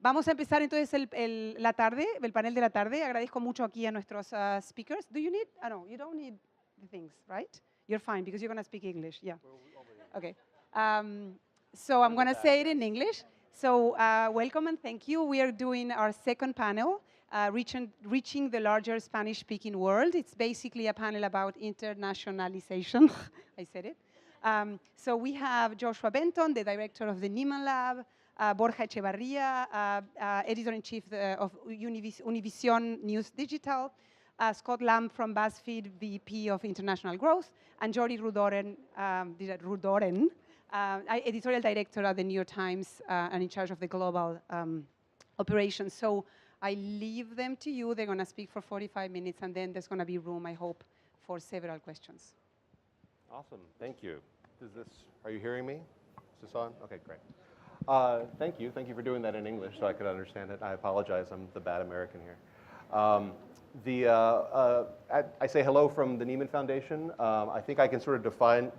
Vamos a empezar entonces la tarde, el panel de la tarde. Agradezco mucho aquí a nuestros speakers. Do you need? No, you don't need the things, right? You're fine because you're going to speak English. Yeah. Okay. So I'm going to say it in English. So welcome and thank you. We are doing our second panel, reaching the larger Spanish-speaking world. It's basically a panel about internationalization. I said it. So we have Joshua Benton, the director of the Neiman Lab, Borja Echevarría, editor-in-chief of Univision News Digital, Scott Lamb from Buzzfeed, VP of International Growth, and Jodi Rudoren, editorial director at the New York Times and in charge of the global operations. So I leave them to you. They're going to speak for 45 minutes, and then there's going to be room, I hope, for several questions. Awesome. Thank you. Are you hearing me? Is this on? Okay, great. Thank you. Thank you for doing that in English so I could understand it. I apologize. I'm the bad American here. I say hello from the Neiman Foundation. I think I can sort of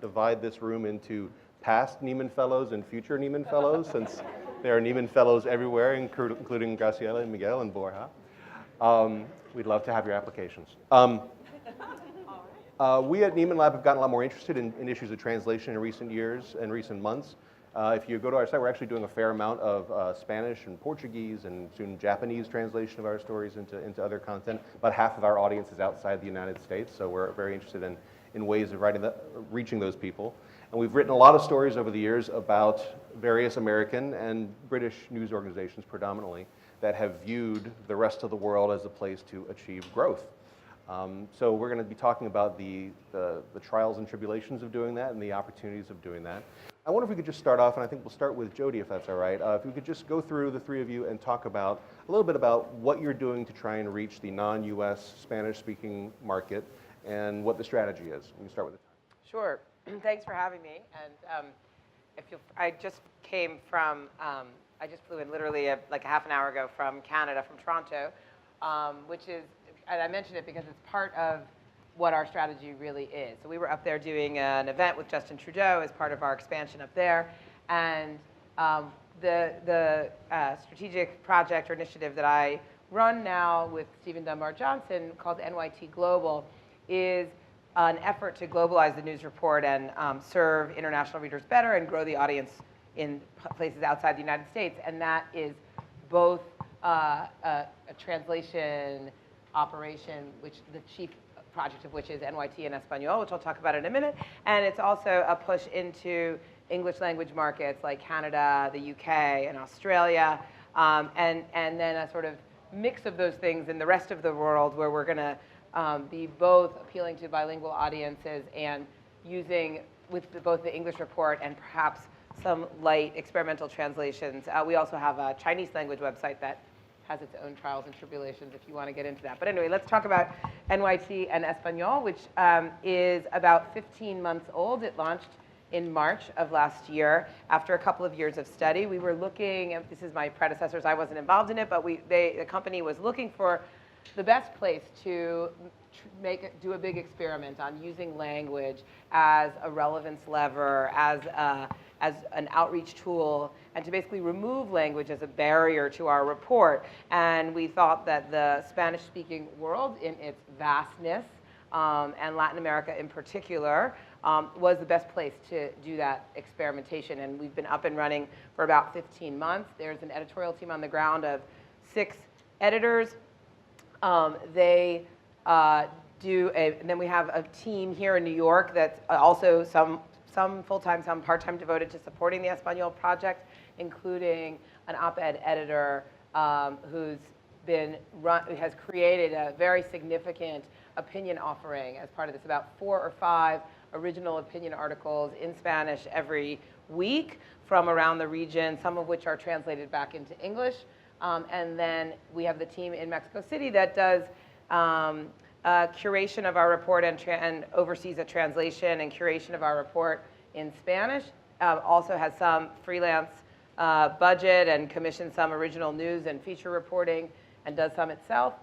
divide this room into past Neiman Fellows and future Neiman Fellows, since there are Neiman Fellows everywhere, including Graciela and Miguel and Borja. We'd love to have your applications. We at Neiman Lab have gotten a lot more interested in issues of translation in recent years and recent months. If you go to our site, we're actually doing a fair amount of Spanish and Portuguese and soon Japanese translation of our stories into other content. About half of our audience is outside the United States, so we're very interested in ways of reaching those people. And we've written a lot of stories over the years about various American and British news organizations predominantly that have viewed the rest of the world as a place to achieve growth. So we're going to be talking about the trials and tribulations of doing that and the opportunities of doing that. I wonder if we could just start off, and I think we'll start with Jodi, if that's all right. If we could just go through, the three of you, and talk about a little bit about what you're doing to try and reach the non-US Spanish-speaking market and what the strategy is. We can start with it. Sure. Thanks for having me. And I just came from, I just flew in literally like a half an hour ago from Canada, from Toronto, which is, and I mention it because it's part of what our strategy really is. So we were up there doing an event with Justin Trudeau as part of our expansion up there. And the strategic project or initiative that I run now with Stephen Dunbar Johnson called Nyt Global is an effort to globalize the news report and serve international readers better and grow the audience in places outside the United States. And that is both a translation operation, which the chief project of which is NYT in Espanol, which I'll talk about in a minute. And it's also a push into English language markets like Canada, the UK, and Australia, and then a sort of mix of those things in the rest of the world where we're going to be both appealing to bilingual audiences and using with both the English report and perhaps some light experimental translations. We also have a Chinese language website that has its own trials and tribulations if you want to get into that. But anyway, let's talk about NYT and Espanol, which is about 15 months old. It launched in March of last year after a couple of years of study. We were looking, this is my predecessors, I wasn't involved in it, but the company was looking for the best place to do a big experiment on using language as a relevance lever, as an outreach tool, and to basically remove language as a barrier to our report. And we thought that the Spanish-speaking world in its vastness, and Latin America in particular, was the best place to do that experimentation. And we've been up and running for about 15 months. There's an editorial team on the ground of 6 editors. And then we have a team here in New York that's also some full-time, some part-time devoted to supporting the Espanol project, including an op-ed editor who has created a very significant opinion offering as part of this, about 4 or 5 original opinion articles in Spanish every week from around the region, some of which are translated back into English. And then we have the team in Mexico City that does curation of our report and oversees a translation and curation of our report in Spanish. Also has some freelance budget and commissions some original news and feature reporting and does some itself.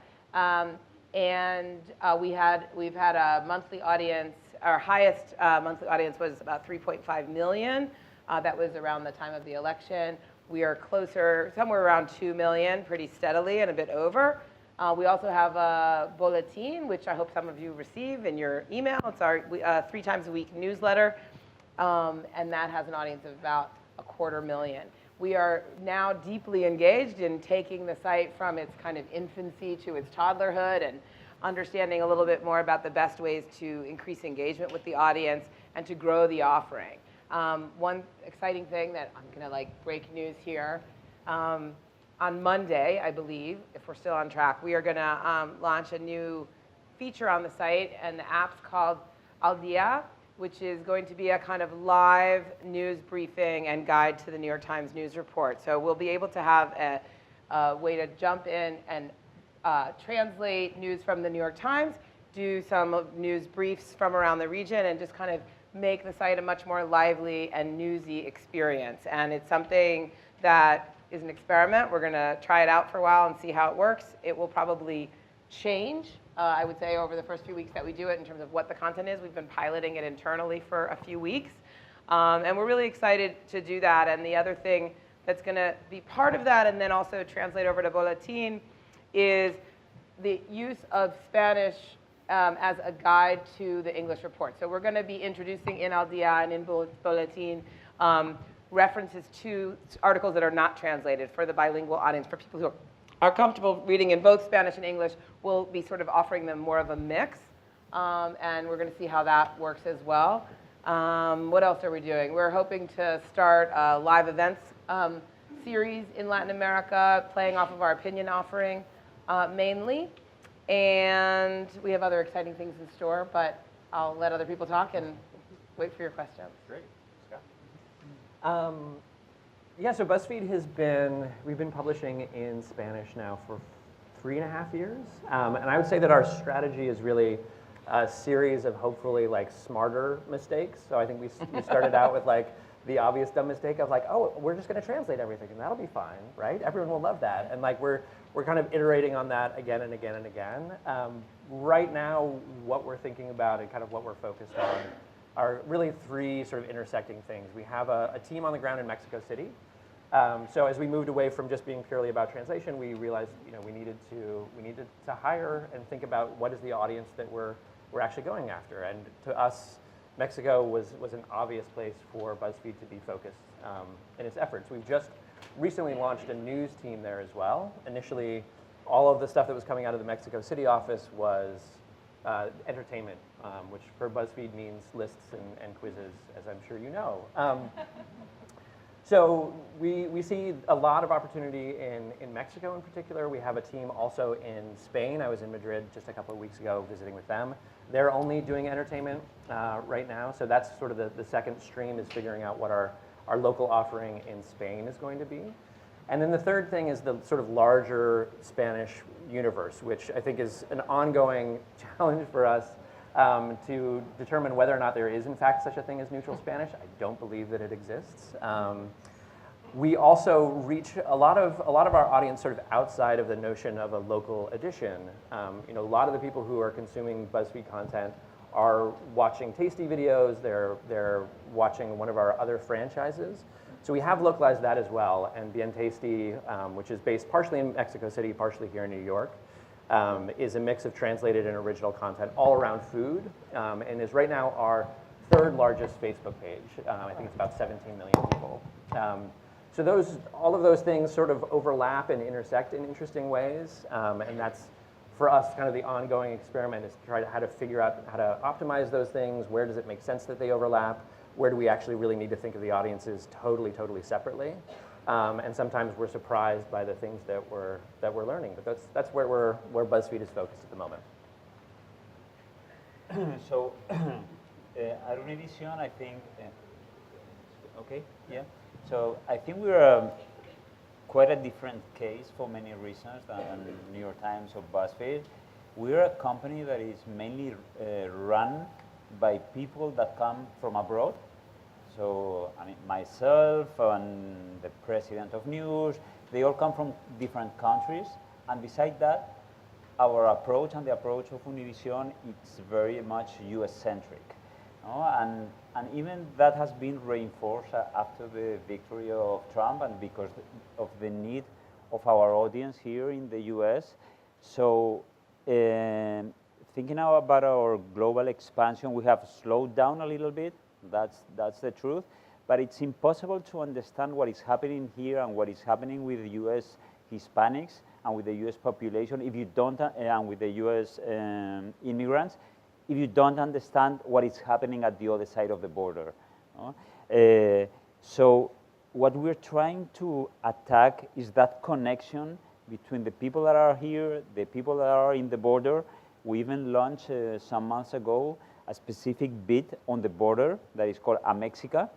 We've had a monthly audience. Our highest monthly audience was about 3.5 million. That was around the time of the election. We are closer, somewhere around 2 million, pretty steadily and a bit over. We also have a bulletin, which I hope some of you receive in your email. It's our 3 times a week newsletter, and that has an audience of about 250,000. We are now deeply engaged in taking the site from its kind of infancy to its toddlerhood and understanding a little bit more about the best ways to increase engagement with the audience and to grow the offering. One exciting thing that I'm going to like break news here. On Monday, I believe, if we're still on track, we are going to launch a new feature on the site, and the app's called Al Dia, which is going to be a kind of live news briefing and guide to the New York Times news report. So we'll be able to have a way to jump in and translate news from the New York Times, do some news briefs from around the region, and just kind of make the site a much more lively and newsy experience. And it's something that is an experiment. We're going to try it out for a while and see how it works. It will probably change, I would say, over the first few weeks that we do it in terms of what the content is. We've been piloting it internally for a few weeks. And we're really excited to do that. And the other thing that's going to be part of that and then also translate over to Bulletin is the use of Spanish as a guide to the English report. So we're going to be introducing in Al Dia and in Bulletin references to articles that are not translated for the bilingual audience. For people who are comfortable reading in both Spanish and English, we'll be sort of offering them more of a mix. And we're going to see how that works as well. What else are we doing? We're hoping to start a live events series in Latin America, playing off of our opinion offering mainly. And we have other exciting things in store, but I'll let other people talk and wait for your questions. Great. Yeah, so BuzzFeed we've been publishing in Spanish now for 3.5 years. And I would say that our strategy is really a series of hopefully like smarter mistakes. So I think we started out with like the obvious dumb mistake of like, oh, we're just going to translate everything and that'll be fine, right? Everyone will love that. And like we're kind of iterating on that again and again and again. Right now, what we're thinking about and kind of what we're focused on are really 3 sort of intersecting things. We have a team on the ground in Mexico City. So as we moved away from just being purely about translation, we realized we needed to hire and think about what is the audience that we're actually going after. And to us, Mexico was an obvious place for BuzzFeed to be focused in its efforts. We've just recently launched a news team there as well. Initially, all of the stuff that was coming out of the Mexico City office was entertainment, which for BuzzFeed means lists and quizzes, as I'm sure you know. So we see a lot of opportunity in Mexico in particular. We have a team also in Spain. I was in Madrid just a couple of weeks ago visiting with them. They're only doing entertainment right now, so that's sort of the second stream is figuring out what our local offering in Spain is going to be. And then the third thing is the sort of larger Spanish universe, which I think is an ongoing challenge for us to determine whether or not there is in fact such a thing as neutral Spanish. I don't believe that it exists. We also reach a lot of our audience sort of outside of the notion of a local edition. A lot of the people who are consuming BuzzFeed content are watching Tasty videos. They're watching one of our other franchises. So we have localized that as well, and Bien Tasty, which is based partially in Mexico City, partially here in New York, is a mix of translated and original content all around food, and is right now our 3rd largest Facebook page. I think it's about 17 million people. So all of those things sort of overlap and intersect in interesting ways, and that's, for us, kind of the ongoing experiment is to try how to figure out how to optimize those things. Where does it make sense that they overlap? Where do we actually really need to think of the audiences totally separately? And sometimes we're surprised by the things that we're learning. But that's where BuzzFeed is focused at the moment. So at Univision, I think, okay, yeah. So I think we're quite a different case for many reasons than New York Times or BuzzFeed. We're a company that is mainly run by people that come from abroad. So, I mean, myself and the president of news, they all come from different countries. And besides that, our approach and the approach of Univision, it's very much US-centric. no? And even that has been reinforced after the victory of Trump and because of the need of our audience here in the US. So thinking now about our global expansion, we have slowed down a little bit, that's the truth, but it's impossible to understand what is happening here and what is happening with the US Hispanics and with the US population if you don't, and with the US immigrants, if you don't understand what is happening at the other side of the border. No? So what we're trying to attack is that connection between the people that are here, the people that are in the border. We even launched some months ago a specific bit on the border that is called a Mexica,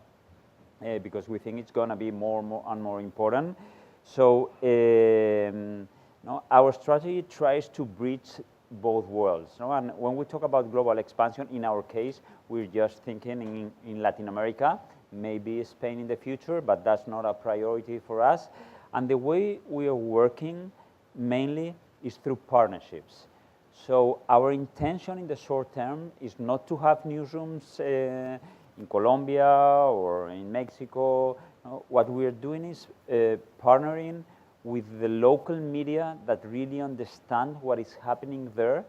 because we think it's going to be more and more important. So no, our strategy tries to bridge both worlds. No? And when we talk about global expansion, in our case, we're just thinking in Latin America, maybe Spain in the future, but that's not a priority for us. And the way we are working mainly is through partnerships. So our intention in the short term is not to have newsrooms in Colombia or in Mexico. No, what we are doing is partnering with the local media that really understand what is happening there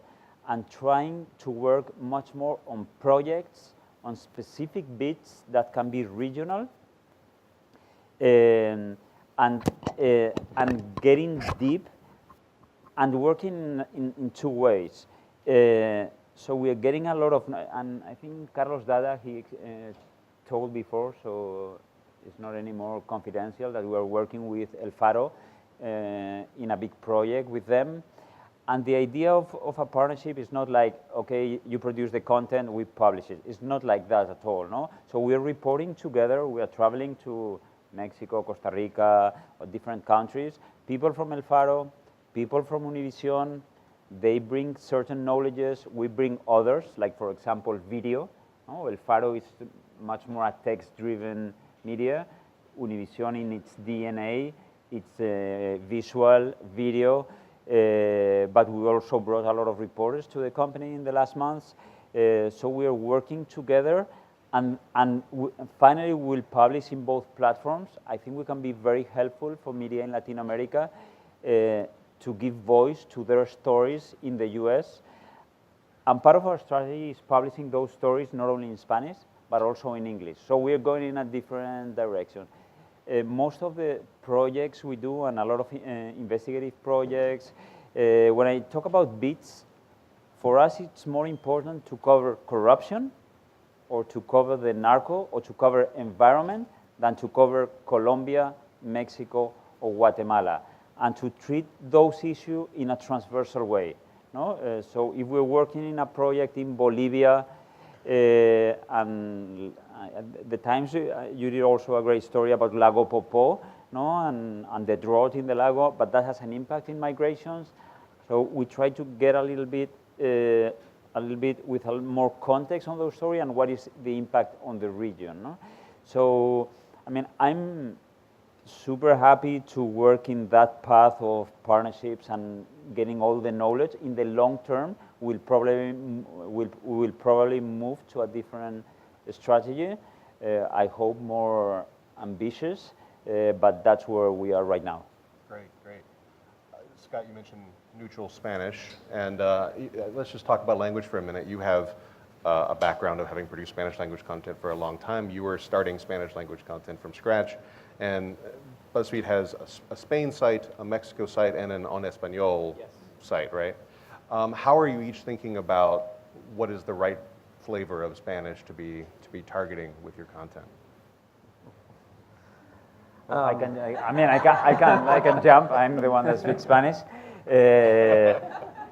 and trying to work much more on projects, on specific bits that can be regional, and getting deep and working in two ways. So we are getting a lot of, and I think Carlos Dada, he told before, so it's not anymore confidential, that we are working with El Faro in a big project with them. And the idea of a partnership is not like, okay, you produce the content, we publish it. It's not like that at all, no? So we're reporting together, we are traveling to Mexico, Costa Rica, or different countries. People from El Faro, people from Univision, they bring certain knowledges, we bring others, like for example, video. No? El Faro is much more a text-driven media. Univision in its DNA, it's visual, video, but we also brought a lot of reporters to the company in the last months. So we are working together, and finally we'll publish in both platforms. I think we can be very helpful for media in Latin America to give voice to their stories in the US. And part of our strategy is publishing those stories not only in Spanish, but also in English. So we're going in a different direction. Most of the projects we do, and a lot of investigative projects, when I talk about bits, for us it's more important to cover corruption, or to cover the narco, or to cover environment, than to cover Colombia, Mexico, or Guatemala, and to treat those issues in a transversal way. No? So if we're working in a project in Bolivia, and at the Times, you did also a great story about Lago Popo, no? and the drought in the lago, but that has an impact in migrations. So we try to get a little bit with more context on those stories and what is the impact on the region. No? So, I mean, I'm super happy to work in that path of partnerships and getting all the knowledge. In the long term, we'll probably move to a different strategy. I hope more ambitious, but that's where we are right now. Great, great. Scott, you mentioned neutral Spanish, and let's just talk about language for a minute. You have a background of having produced Spanish language content for a long time. You were starting Spanish language content from scratch, and Buzzfeed has a Spain site, a Mexico site, and an En Español site, right? How are you each thinking about what is the right flavor of Spanish to be targeting with your content? I can jump. I'm the one that speaks Spanish.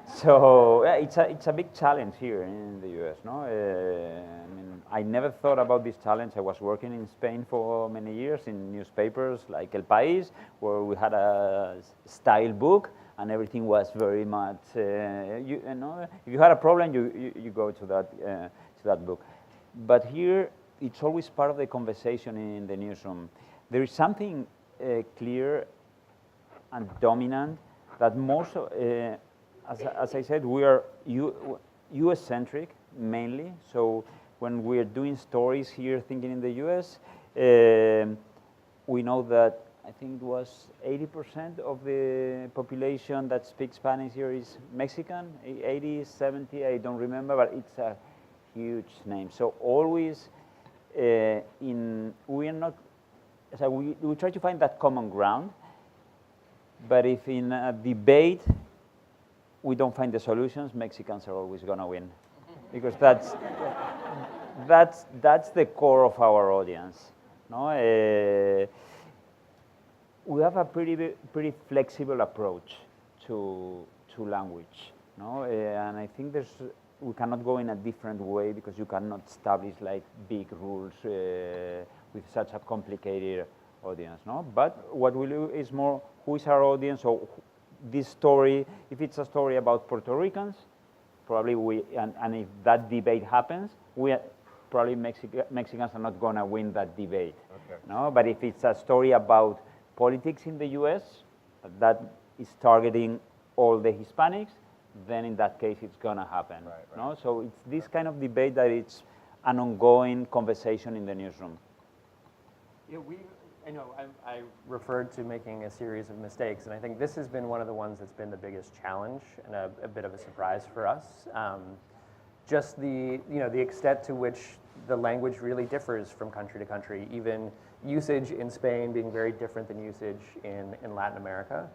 So it's a big challenge here in the US. No, I mean, I never thought about this challenge. I was working in Spain for many years in newspapers like El País, where we had a style book, and everything was very much. You know, if you had a problem, you go to that book. But here, it's always part of the conversation in the newsroom. There is something clear and dominant that most, as I said, we are US-centric mainly. So when we're doing stories here, thinking in the US, we know that I think it was 80% of the population that speaks Spanish here is Mexican, 80, 70, I don't remember, but it's a huge name. So always we are not, so we try to find that common ground, but if in a debate we don't find the solutions, Mexicans are always going to win, because that's the core of our audience. No? We have a pretty flexible approach to language, no? And I think we cannot go in a different way, because you cannot establish like big rules with such a complicated audience, no? But what we do is more, who is our audience? So this story, if it's a story about Puerto Ricans, probably and if that debate happens, probably Mexicans are not going to win that debate, okay. No? But if it's a story about politics in the US that is targeting all the Hispanics, then in that case it's going to happen. Right. No? So it's this kind of debate that it's an ongoing conversation in the newsroom. Yeah, I referred to making a series of mistakes, and I think this has been one of the ones that's been the biggest challenge and a bit of a surprise for us. Just the extent to which the language really differs from country to country, even usage in Spain being very different than usage in Latin America.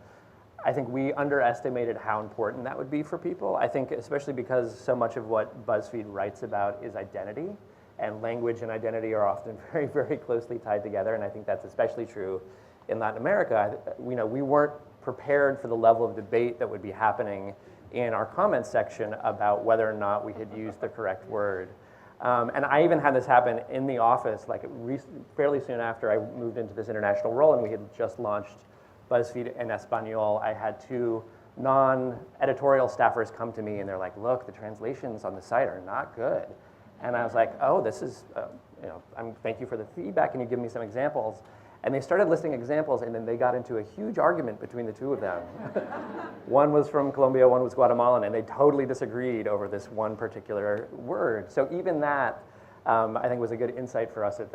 I think we underestimated how important that would be for people. I think especially because so much of what Buzzfeed writes about is identity, and language and identity are often very, very closely tied together, and I think that's especially true in Latin America. We weren't prepared for the level of debate that would be happening in our comments section about whether or not we had used the correct word. And I even had this happen in the office, like fairly soon after I moved into this international role, and we had just launched Buzzfeed in Espanol. I had two non-editorial staffers come to me, and they're like, "Look, the translations on the site are not good." And I was like, "Oh, this is, thank you for the feedback. Can you give me some examples?" And they started listing examples, and then they got into a huge argument between the two of them. One was from Colombia, one was Guatemalan, and they totally disagreed over this one particular word. So even that, I think, was a good insight for us at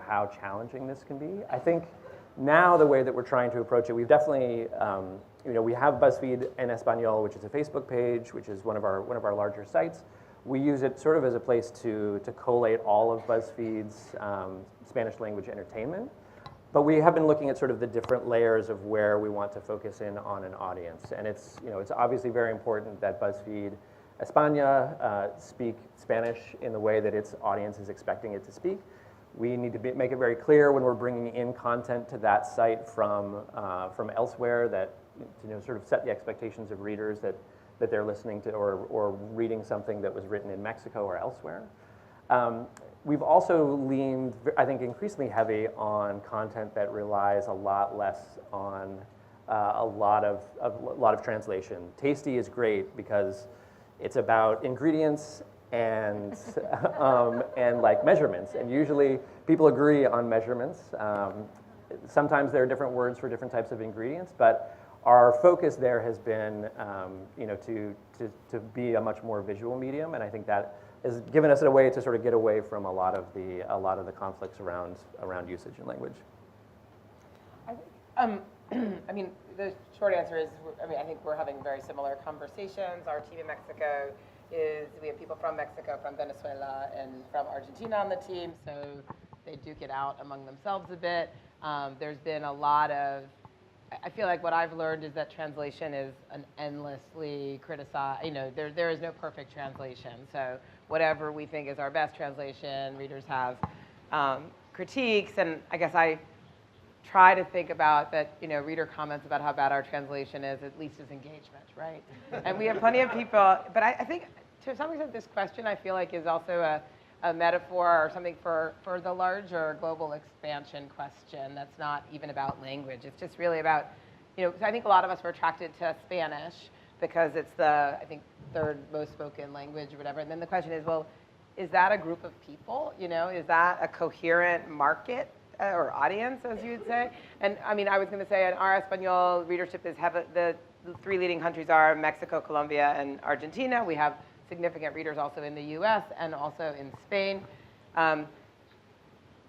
how challenging this can be. I think now the way that we're trying to approach it, we've definitely, we have Buzzfeed en Español, which is a Facebook page, which is one of our larger sites. We use it sort of as a place to collate all of Buzzfeed's Spanish language entertainment. But we have been looking at sort of the different layers of where we want to focus in on an audience. And it's obviously very important that Buzzfeed España speak Spanish in the way that its audience is expecting it to speak. We need to make it very clear when we're bringing in content to that site from elsewhere that sort of set the expectations of readers that they're listening to or reading something that was written in Mexico or elsewhere. We've also leaned, I think, increasingly heavy on content that relies a lot less on a lot of translation. Tasty is great because it's about ingredients and like measurements, and usually people agree on measurements. Sometimes there are different words for different types of ingredients, but our focus there has been, to be a much more visual medium, and I think that has given us a way to sort of get away from a lot of the conflicts around usage and language. I mean, the short answer is, I think we're having very similar conversations. Our team in Mexico we have people from Mexico, from Venezuela, and from Argentina on the team, so they duke it out among themselves a bit. There's been a lot of, I feel like what I've learned is that translation is an endlessly criticized, there is no perfect translation. So whatever we think is our best translation, readers have critiques, and I guess I try to think about that, reader comments about how bad our translation is, at least as engagement, right? And we have plenty of people, but I think to some extent this question I feel like is also a metaphor or something for the larger global expansion question that's not even about language. It's just really about, I think a lot of us were attracted to Spanish because it's the, I think, third most spoken language or whatever. And then the question is, well, is that a group of people? Is that a coherent market or audience, as you would say? And I mean, I was going to say, in our Espanol readership is the three leading countries are Mexico, Colombia, and Argentina. We have significant readers also in the US and also in Spain.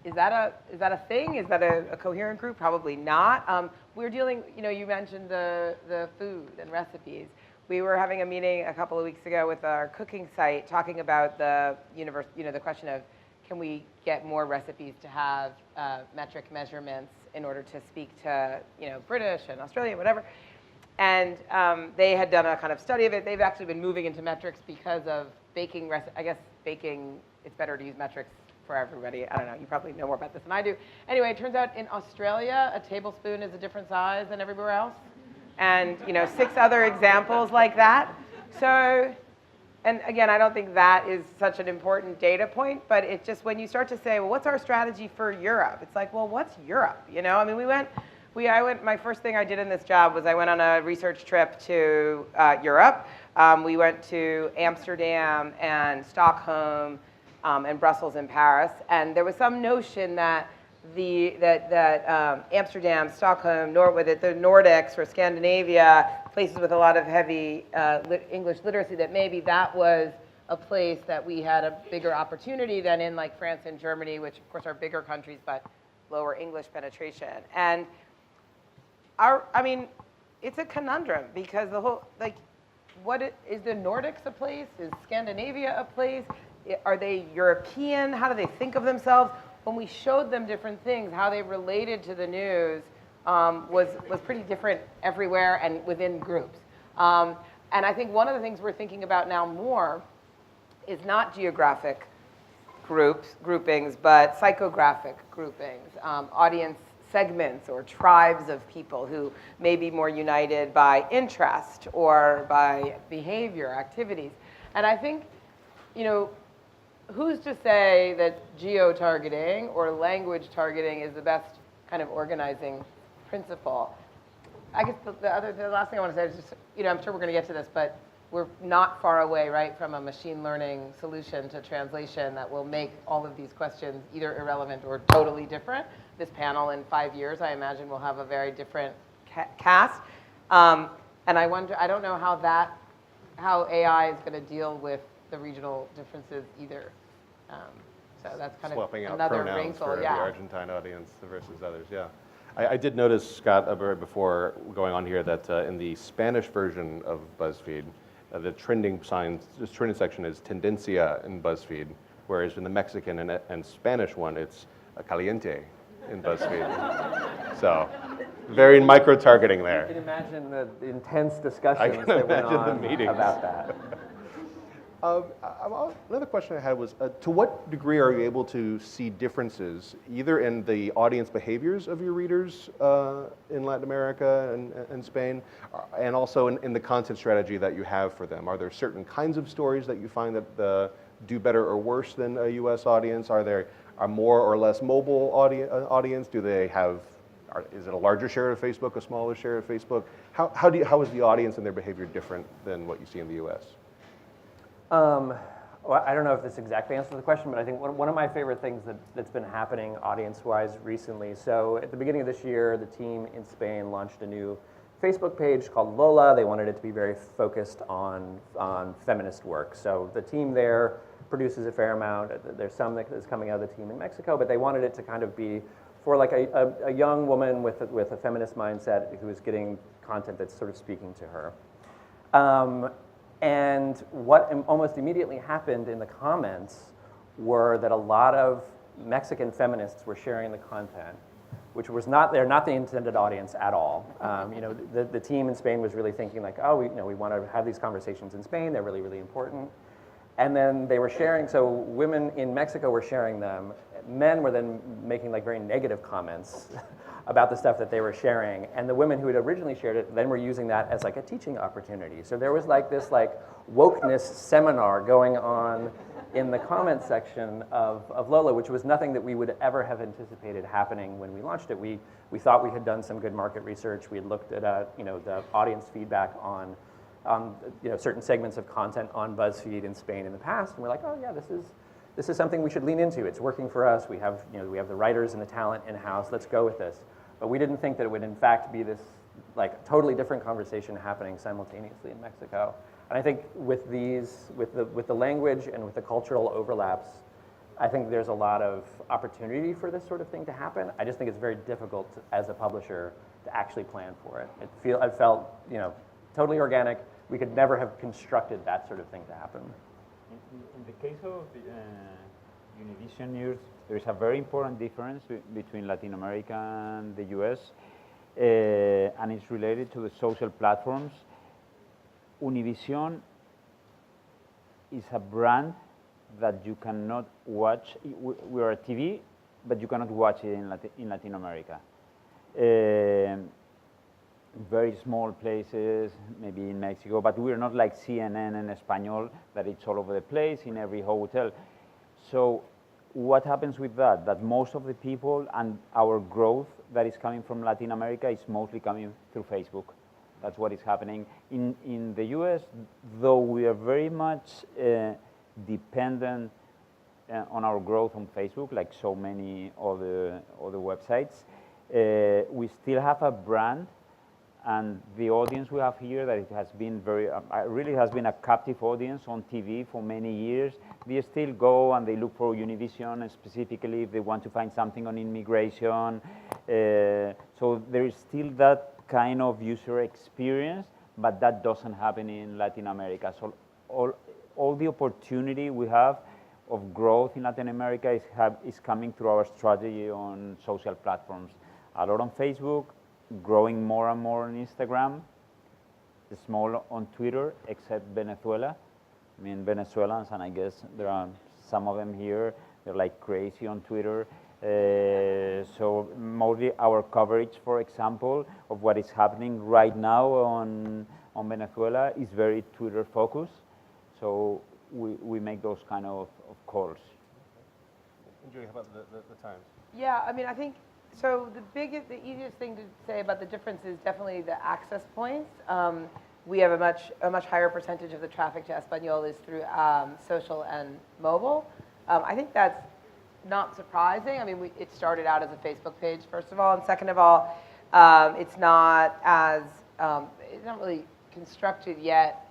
Is that a thing? Is that a coherent group? Probably not. We're dealing, you mentioned the food and recipes. We were having a meeting a couple of weeks ago with our cooking site talking about the question of, can we get more recipes to have metric measurements in order to speak to, British and Australian, whatever. And they had done a kind of study of it. They've actually been moving into metrics because of baking. I guess baking, it's better to use metrics for everybody. I don't know, you probably know more about this than I do. Anyway, it turns out in Australia, a tablespoon is a different size than everywhere else. And 6 other examples like that. So, and again, I don't think that is such an important data point, but it just, when you start to say, well, what's our strategy for Europe? It's like, well, what's Europe? I mean, my first thing I did in this job was I went on a research trip to Europe. We went to Amsterdam and Stockholm and Brussels and Paris, and there was some notion that Amsterdam, Stockholm, the Nordics or Scandinavia, places with a lot of heavy English literacy, that maybe that was a place that we had a bigger opportunity than in like France and Germany, which of course are bigger countries but lower English penetration. And it's a conundrum because the whole, is the Nordics a place? Is Scandinavia a place? Are they European? How do they think of themselves? When we showed them different things, how they related to the news was pretty different everywhere and within groups. And I think one of the things we're thinking about now more is not geographic groupings, but psychographic groupings, audience segments or tribes of people who may be more united by interest or by behavior, activities. And I think, who's to say that geo-targeting or language targeting is the best kind of organizing principle? I guess the last thing I want to say is just, I'm sure we're going to get to this, but we're not far away, right, from a machine learning solution to translation that will make all of these questions either irrelevant or totally different. This panel in 5 years, I imagine, will have a very different cast. And I wonder, I don't know how AI is going to deal with the regional differences either. So that's kind Swapping of out another pronouns wrinkle, for yeah. the Argentine audience versus others, yeah. I did notice, Scott, before going on here, that in the Spanish version of Buzzfeed, the trending section is tendencia in Buzzfeed, whereas in the Mexican and Spanish one, it's caliente in Buzzfeed. So, very micro-targeting there. You can imagine the intense discussions that went on about that. Another question I had was, to what degree are you able to see differences, either in the audience behaviors of your readers in Latin America and Spain, and also in the content strategy that you have for them? Are there certain kinds of stories that you find that do better or worse than a US audience? Are there a more or less mobile audience? Do they have, is it a larger share of Facebook, a smaller share of Facebook? How is the audience and their behavior different than what you see in the US? Well, I don't know if this exactly answers the question, but I think one of my favorite things that's been happening audience-wise recently. So at the beginning of this year, the team in Spain launched a new Facebook page called Lola. They wanted it to be very focused on feminist work. So the team there produces a fair amount. There's some that is coming out of the team in Mexico, but they wanted it to kind of be for like a young woman with a feminist mindset who is getting content that's sort of speaking to her. And what almost immediately happened in the comments were that a lot of Mexican feminists were sharing the content, which was they're not the intended audience at all. The team in Spain was really thinking like, oh, we want to have these conversations in Spain, they're really, really important. And then they were sharing, so women in Mexico were sharing them. Men were then making like very negative comments about the stuff that they were sharing. And the women who had originally shared it then were using that as like a teaching opportunity. So there was like this like wokeness seminar going on in the comment section of Lola, which was nothing that we would ever have anticipated happening when we launched it. We thought we had done some good market research. We had looked at the audience feedback on certain segments of content on BuzzFeed in Spain in the past, and we're like, oh yeah, this is something we should lean into. It's working for us. We have the writers and the talent in-house. Let's go with this. But we didn't think that it would in fact be this like totally different conversation happening simultaneously in Mexico. And I think with the language and with the cultural overlaps, I think there's a lot of opportunity for this sort of thing to happen. I just think it's very difficult as a publisher to actually plan for it. I felt, totally organic. We could never have constructed that sort of thing to happen. In the case of Univision News, there is a very important difference between Latin America and the US, and it's related to the social platforms. Univision is a brand that you cannot watch. We are a TV, but you cannot watch it in Latin America. Very small places, maybe in Mexico, but we're not like CNN and Español, that it's all over the place in every hotel. So what happens with that? That most of the people and our growth that is coming from Latin America is mostly coming through Facebook. That's what is happening. In the US, though we are very much dependent on our growth on Facebook, like so many other websites, we still have a brand. And the audience we have here, that it has been really has been a captive audience on TV for many years. They still go and they look for Univision, and specifically if they want to find something on immigration. So there is still that kind of user experience, but that doesn't happen in Latin America. So all the opportunity we have of growth in Latin America is coming through our strategy on social platforms. A lot on Facebook, growing more and more on Instagram, small on Twitter, except Venezuela. I mean, Venezuelans, and I guess there are some of them here, they're like crazy on Twitter. So mostly our coverage, for example, of what is happening right now on Venezuela is very Twitter focused. So we make those kind of calls. And Jodi, how about the Times? Yeah, I mean, I think, so the easiest thing to say about the difference is definitely the access points. We have a much higher percentage of the traffic to Español is through social and mobile. I think that's not surprising. I mean, it started out as a Facebook page, first of all, and second of all, it's not really constructed yet.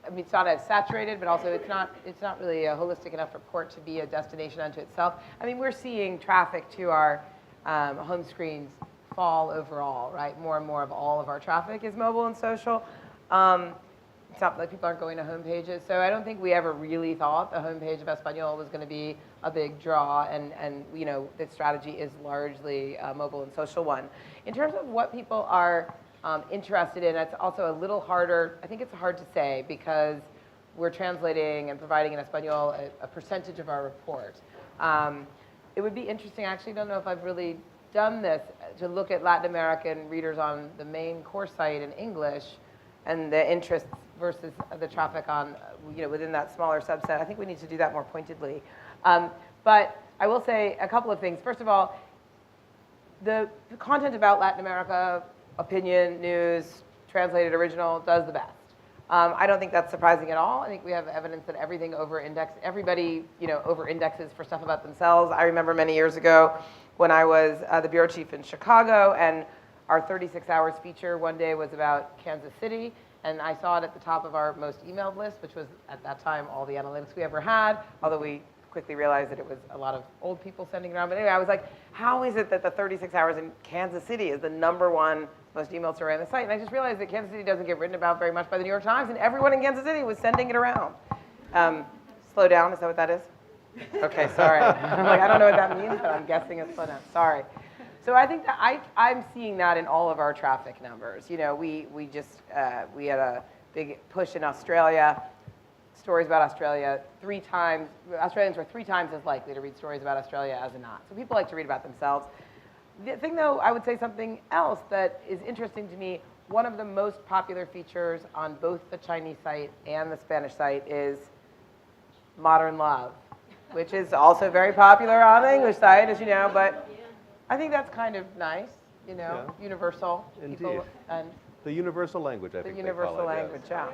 I mean, it's not as saturated, but also it's not really a holistic enough report to be a destination unto itself. I mean, we're seeing traffic to our home screens fall overall, right? More and more of all of our traffic is mobile and social. It's not like people aren't going to home pages. So I don't think we ever really thought the homepage of Español was going to be a big draw, and the strategy is largely a mobile and social one. In terms of what people are interested in, it's also a little harder. I think it's hard to say because we're translating and providing in Español a percentage of our report. It would be interesting, I actually don't know if I've really done this, to look at Latin American readers on the main course site in English and the interests versus the traffic on, within that smaller subset. I think we need to do that more pointedly. But I will say a couple of things. First of all, the content about Latin America, opinion, news, translated original, does the best. I don't think that's surprising at all. I think we have evidence that everybody over-indexes for stuff about themselves. I remember many years ago when I was the bureau chief in Chicago, and our 36 Hours feature one day was about Kansas City, and I saw it at the top of our most emailed list, which was at that time all the analytics we ever had, although we quickly realized that it was a lot of old people sending it around. But anyway, I was like, how is it that the 36 Hours in Kansas City is the #1 most emailed story on the site? And I just realized that Kansas City doesn't get written about very much by the New York Times, and everyone in Kansas City was sending it around. Slow down, is that what that is? Okay, sorry. I'm like, I don't know what that means, but I'm guessing it's slow down. Sorry. So I think that I'm seeing that in all of our traffic numbers. We had a big push in Australia. Stories about Australia 3 times. Australians were 3 times as likely to read stories about Australia as not. So people like to read about themselves. The thing, though, I would say something else that is interesting to me. One of the most popular features on both the Chinese site and the Spanish site is modern love, which is also very popular on the English site, as you know. But I think that's kind of nice, universal. Indeed. People, and The universal language, I think. the universal language, yeah.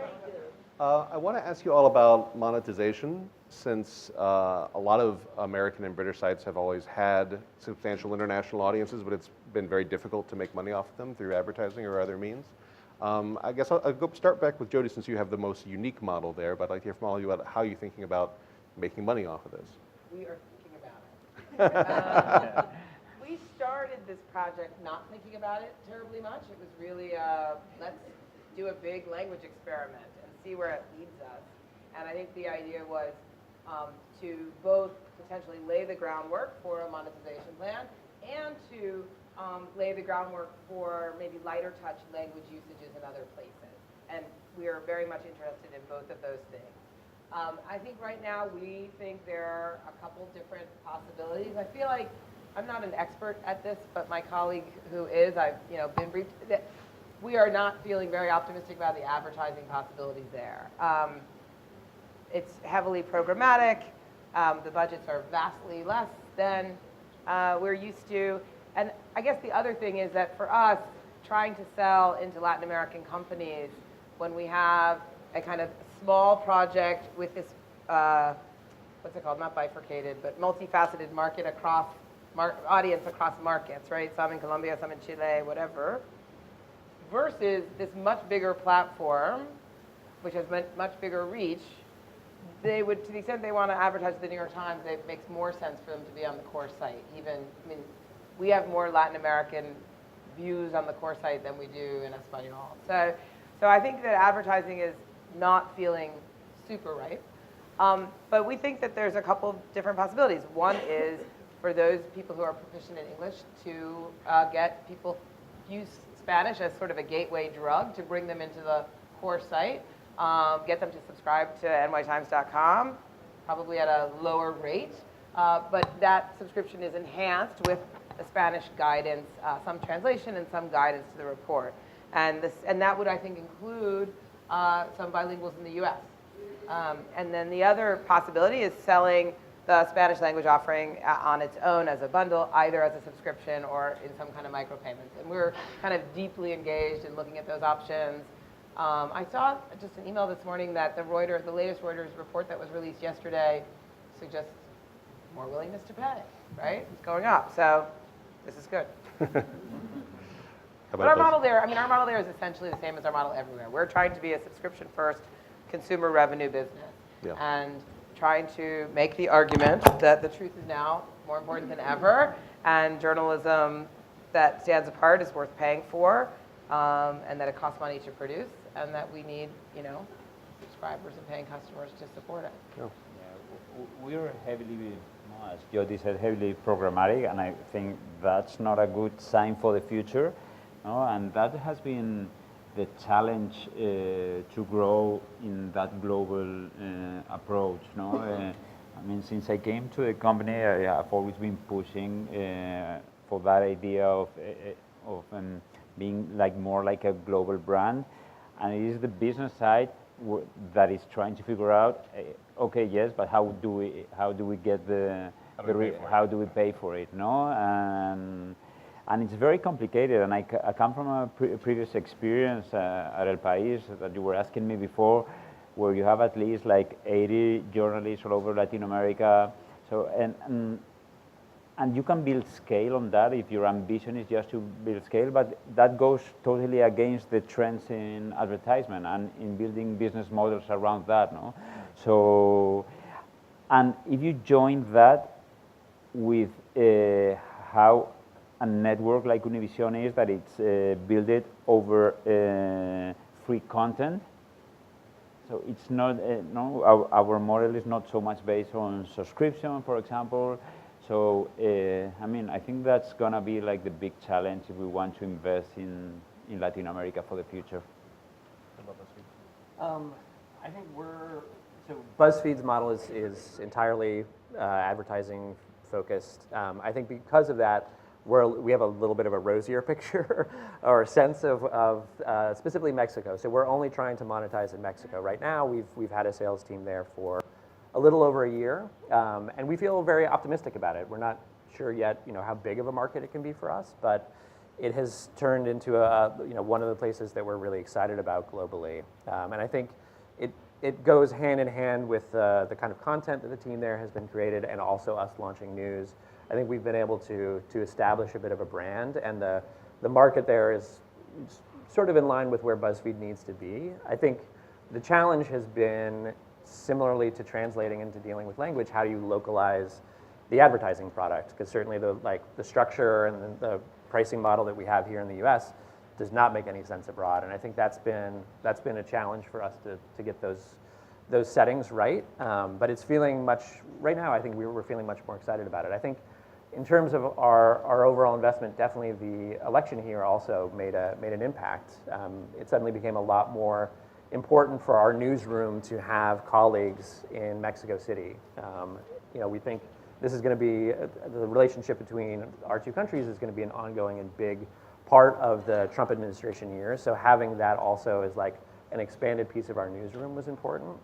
I want to ask you all about monetization, since a lot of American and British sites have always had substantial international audiences, but it's been very difficult to make money off of them through advertising or other means. I guess I'll go start back with Jodi, since you have the most unique model there, but I'd like to hear from all of you about how you're thinking about making money off of this. We are thinking about it. We started this project not thinking about it terribly much. It was really, let's do a big language experiment and see where it leads us. And I think the idea was to both potentially lay the groundwork for a monetization plan and to lay the groundwork for maybe lighter touch language usages in other places. And we are very much interested in both of those things. I think right now we think there are a couple different possibilities. I feel like I'm not an expert at this, but my colleague who is, I've been briefed that we are not feeling very optimistic about the advertising possibilities there. It's heavily programmatic. The budgets are vastly less than we're used to. And I guess the other thing is that for us, trying to sell into Latin American companies when we have a kind of small project with this, what's it called, not bifurcated, but multifaceted market across, audience across markets, right? Some in Colombia, some in Chile, whatever, versus this much bigger platform, which has much bigger reach. They would, to the extent they want to advertise at the New York Times, it makes more sense for them to be on the core site. We have more Latin American views on the core site than we do in Espanol. So I think that advertising is not feeling super ripe. But we think that there's a couple of different possibilities. One is for those people who are proficient in English to get people use Spanish as sort of a gateway drug to bring them into the core site, get them to subscribe to nytimes.com, probably at a lower rate. But that subscription is enhanced with the Spanish guidance, some translation and some guidance to the report. And that would, I think, include some bilinguals in the US. And then the other possibility is selling the Spanish language offering on its own as a bundle, either as a subscription or in some kind of micropayments. And we're kind of deeply engaged in looking at those options. I saw just an email this morning that the latest Reuters report that was released yesterday suggests more willingness to pay, right? It's going up, so this is good. But our model there, our model there is essentially the same as our model everywhere. We're trying to be a subscription-first consumer revenue business, and trying to make the argument that the truth is now more important than ever, and journalism that stands apart is worth paying for, and that it costs money to produce, and that we need, subscribers and paying customers to support it. Yeah, we're heavily, as Jodi said, heavily programmatic, and I think that's not a good sign for the future. And that has been the challenge to grow in that global approach. Since I came to the company, I've always been pushing for that idea of being more like a global brand, and it is the business side that is trying to figure out, okay, yes, but how do we get how do we pay for it? And it's very complicated, and I come from a previous experience at El País that you were asking me before, where you have at least 80 journalists all over Latin America. So and you can build scale on that if your ambition is just to build scale, but that goes totally against the trends in advertisement and in building business models around that. So, and if you join that with how a network like Univision is, that it's built over free content. So it's not, our model is not so much based on subscription, for example. So, I think that's gonna be the big challenge if we want to invest in Latin America for the future. I think so BuzzFeed's model is entirely advertising focused. I think because of that, we have a little bit of a rosier picture or sense of specifically Mexico. So we're only trying to monetize in Mexico. Right now, we've had a sales team there for a little over a year, and we feel very optimistic about it. We're not sure yet, how big of a market it can be for us, but it has turned into one of the places that we're really excited about globally. And I think it goes hand in hand with the kind of content that the team there has been created, and also us launching news. I think we've been able to establish a bit of a brand, and the market there is sort of in line with where Buzzfeed needs to be. I think the challenge has been similarly to translating into dealing with language. How do you localize the advertising product? Because certainly the structure and the pricing model that we have here in the U.S. does not make any sense abroad, and I think that's been a challenge for us to get those settings right. But it's feeling much right now. I think we're feeling much more excited about it. I think in terms of our overall investment, definitely the election here also made an impact. It suddenly became a lot more important for our newsroom to have colleagues in Mexico City. We think this is going to be the relationship between our two countries is going to be an ongoing and big part of the Trump administration years. So having that also as like an expanded piece of our newsroom was important.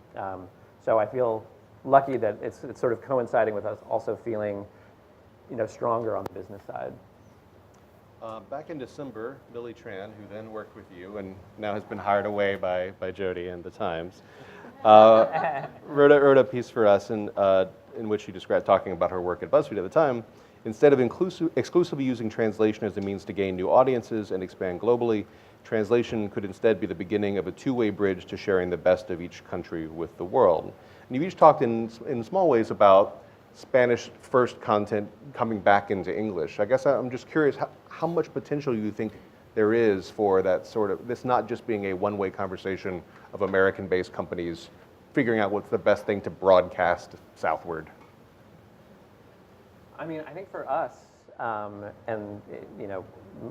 So I feel lucky that it's sort of coinciding with us also feeling stronger on the business side. Back in December, Millie Tran, who then worked with you and now has been hired away by Jodi and the Times, wrote a piece for us in which she described talking about her work at Buzzfeed at the time. Instead of exclusively using translation as a means to gain new audiences and expand globally, translation could instead be the beginning of a two-way bridge to sharing the best of each country with the world. And you've each talked in small ways about Spanish first content coming back into English. I guess I'm just curious how much potential you think there is for that sort of, this not just being a one-way conversation of American-based companies figuring out what's the best thing to broadcast southward. I mean, I think for us, and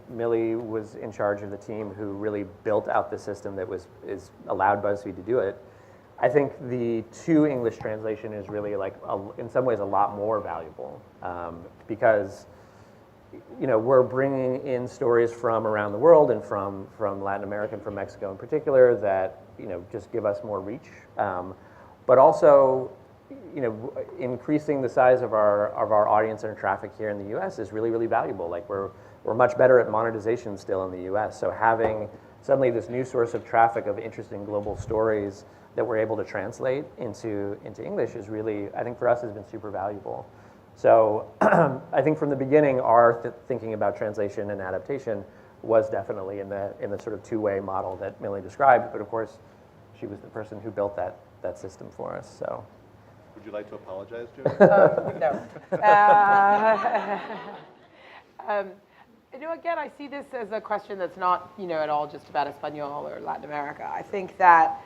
Millie was in charge of the team who really built out the system that allowed Buzzfeed to do it. I think the to English translation is really in some ways a lot more valuable because we're bringing in stories from around the world and from Latin America and from Mexico in particular that just give us more reach, but also increasing the size of our audience and traffic here in the U.S. is really, really valuable. Like we're much better at monetization still in the U.S. So having suddenly this new source of traffic of interesting global stories that we're able to translate into English is really, I think for us, has been super valuable. So I think from the beginning, our thinking about translation and adaptation was definitely in the sort of two-way model that Millie described. But of course, she was the person who built that system for us. So. Would you like to apologize, Jodi? No. Again, I see this as a question that's not, at all just about Espanol or Latin America. I think that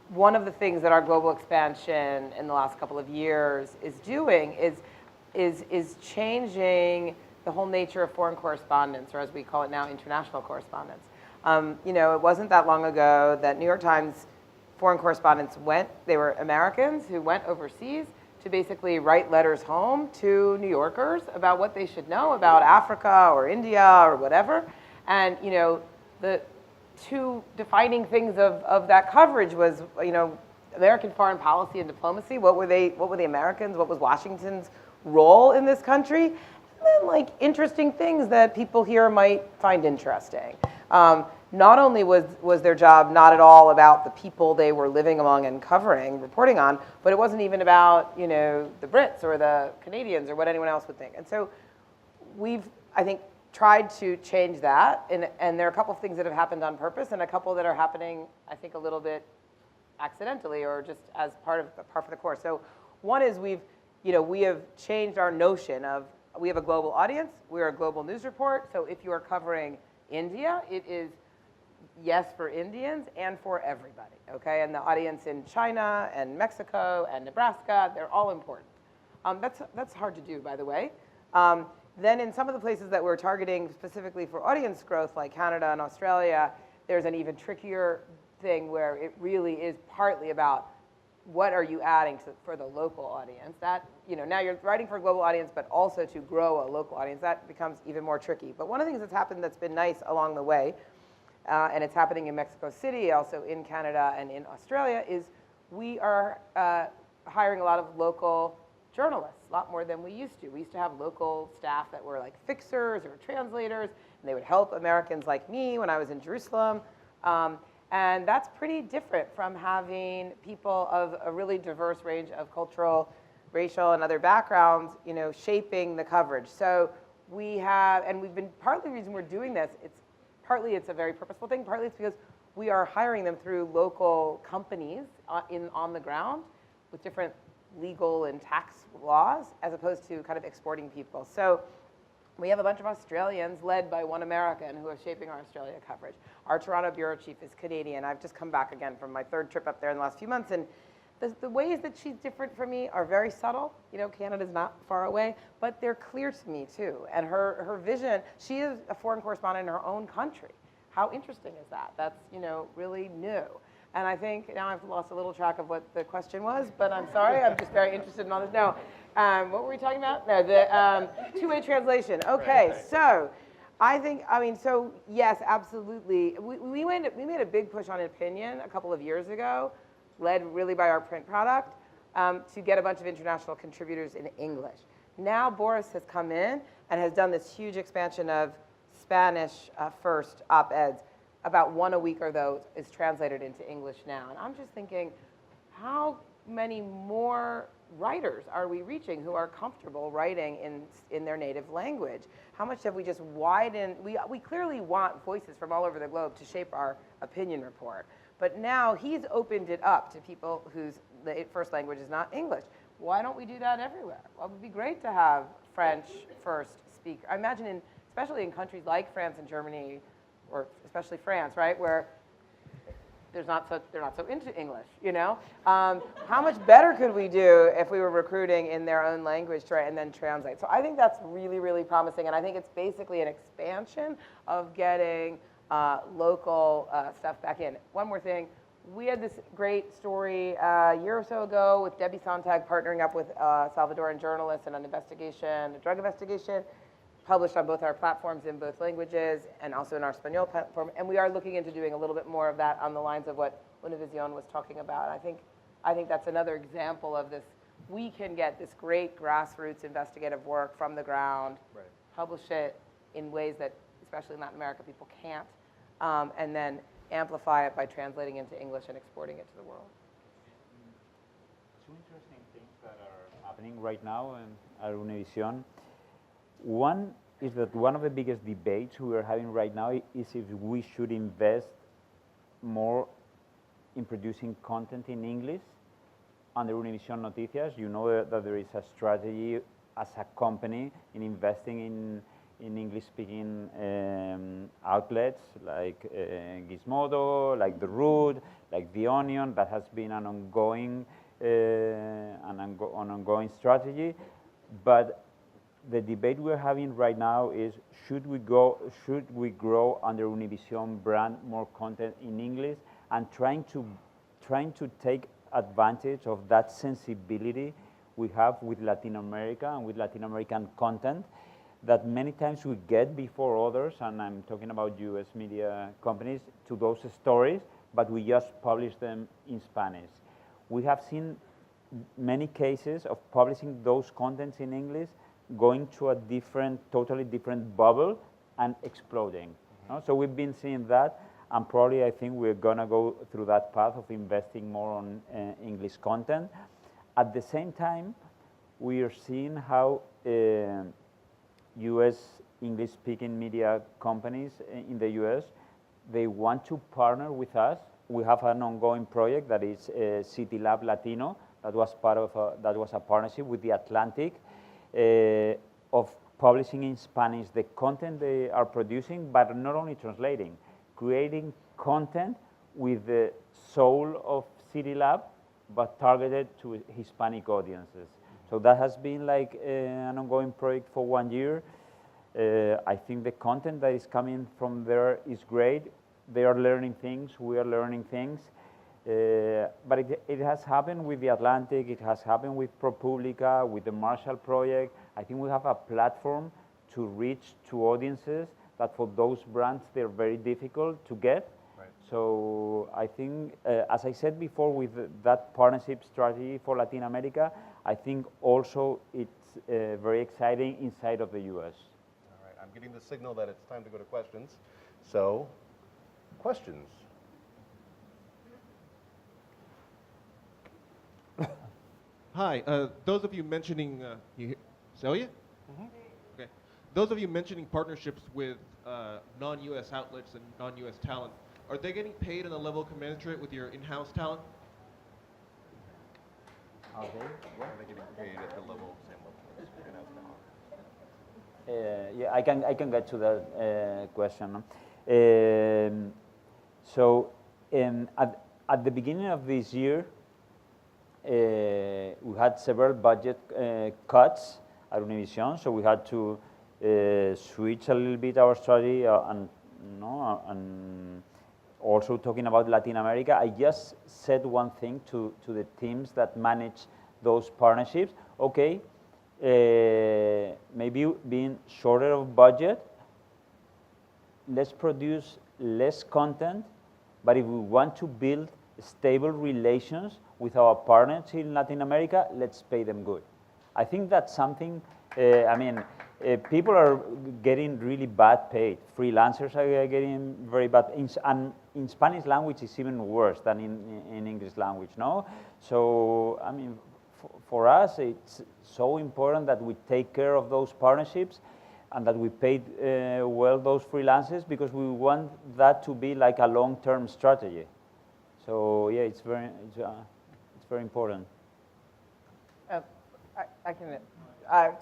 one of the things that our global expansion in the last couple of years is doing is changing the whole nature of foreign correspondence, or as we call it now, international correspondence. It wasn't that long ago that New York Times foreign correspondents they were Americans who went overseas to basically write letters home to New Yorkers about what they should know about Africa or India or whatever. And, the two defining things of that coverage was, American foreign policy and diplomacy. What were the Americans? What was Washington's role in this country? And then interesting things that people here might find interesting. Not only was their job not at all about the people they were living among and reporting on, but it wasn't even about, the Brits or the Canadians or what anyone else would think. And so we've, I think, tried to change that. And there are a couple of things that have happened on purpose and a couple that are happening, I think, a little bit accidentally or just as part of the course. So one is we have changed our notion of, we have a global audience, we're a global news report. So if you are covering India, it is yes for Indians and for everybody, okay? And the audience in China and Mexico and Nebraska, they're all important. That's hard to do, by the way. Then in some of the places that we're targeting specifically for audience growth, like Canada and Australia, there's an even trickier thing where it really is partly about what are you adding for the local audience. That, now you're writing for a global audience, but also to grow a local audience, that becomes even more tricky. But one of the things that's happened that's been nice along the way, and it's happening in Mexico City, also in Canada and in Australia, is we are hiring a lot of local journalists, a lot more than we used to. We used to have local staff that were like fixers or translators, and they would help Americans like me when I was in Jerusalem. And that's pretty different from having people of a really diverse range of cultural racial and other backgrounds, you know, shaping the coverage. So we have, and we've been, partly the reason we're doing this, partly it's a very purposeful thing, partly it's because we are hiring them through local companies on the ground with different legal and tax laws, as opposed to kind of exporting people. So we have a bunch of Australians led by one American who are shaping our Australia coverage. Our Toronto bureau chief is Canadian. I've just come back again from my 3rd trip up there in the last few months, and the ways that she's different from me are very subtle. You know, Canada's not far away, but they're clear to me too. And her vision, she is a foreign correspondent in her own country. How interesting is that? That's, you know, really new. And I think, now I've lost a little track of what the question was, but I'm sorry, I'm just very interested in all this. No, what were we talking about? No, the two-way translation. Okay, so I think, I mean, so yes, absolutely. We made a big push on opinion a couple of years ago, led really by our print product, to get a bunch of international contributors in English. Now Boris has come in and has done this huge expansion of Spanish first op-eds. About 1 a week or those is translated into English now. And I'm just thinking, how many more writers are we reaching who are comfortable writing in their native language? How much have we just widened? We clearly want voices from all over the globe to shape our opinion report. But now he's opened it up to people whose first language is not English. Why don't we do that everywhere? Well, it would be great to have French first speaker. I imagine, especially in countries like France and Germany, or especially France, right, where they're not so into English, you know? How much better could we do if we were recruiting in their own language and then translate? So I think that's really, really promising, and I think it's basically an expansion of getting local stuff back in. One more thing, we had this great story a year or so ago with Debbie Sontag partnering up with Salvadoran journalists in an investigation, a drug investigation, published on both our platforms in both languages and also in our Espanol platform. And we are looking into doing a little bit more of that on the lines of what Univision was talking about. I think that's another example of this. We can get this great grassroots investigative work from the ground, right, publish it in ways that, especially in Latin America, people can't, and then amplify it by translating into English and exporting it to the world. Two interesting things that are happening right now at Univision. One is that one of the biggest debates we are having right now is if we should invest more in producing content in English under Univision Noticias. You know that there is a strategy as a company in investing in English-speaking outlets like Gizmodo, like The Root, like The Onion. That has been an ongoing strategy. But the debate we're having right now is should we grow under Univision brand more content in English, and trying to take advantage of that sensibility we have with Latin America and with Latin American content that many times we get before others, and I'm talking about US media companies, to those stories, but we just publish them in Spanish. We have seen many cases of publishing those contents in English going to a totally different bubble and exploding. Mm-hmm. So we've been seeing that, and probably I think we're gonna go through that path of investing more on English content. At the same time, we are seeing how US English-speaking media companies in the US, they want to partner with us. We have an ongoing project that is City Lab Latino, that was a partnership with The Atlantic, of publishing in Spanish the content they are producing, but not only translating, creating content with the soul of City Lab, but targeted to Hispanic audiences. So that has been like an ongoing project for 1 year. I think the content that is coming from there is great. They are learning things, we are learning things. But it has happened with The Atlantic, it has happened with ProPublica, with the Marshall Project. I think we have a platform to reach to audiences that for those brands, they're very difficult to get. Right. So I think, as I said before, with that partnership strategy for Latin America, I think also it's very exciting inside of the US. All right, I'm getting the signal that it's time to go to questions. So, questions? Hi. Those of you mentioning, Celia? Okay. Those of you mentioning partnerships with non-U.S. outlets and non-U.S. talent, are they getting paid on a level commensurate with your in-house talent? Okay. Are they getting paid at the level, same level as in-house talent? Yeah, I can get to that question. At the beginning of this year, we had several budget cuts at Univision, so we had to switch a little bit our strategy and also talking about Latin America. I just said one thing to the teams that manage those partnerships. Okay, maybe being shorter of budget, let's produce less content, but if we want to build stable relations with our partners in Latin America, let's pay them good. I think that's something, people are getting really bad paid. Freelancers are getting very bad, and in Spanish language it's even worse than in English language, no? So, I mean, for us it's so important that we take care of those partnerships and that we paid well those freelancers, because we want that to be like a long-term strategy. So yeah, it's very important. I can.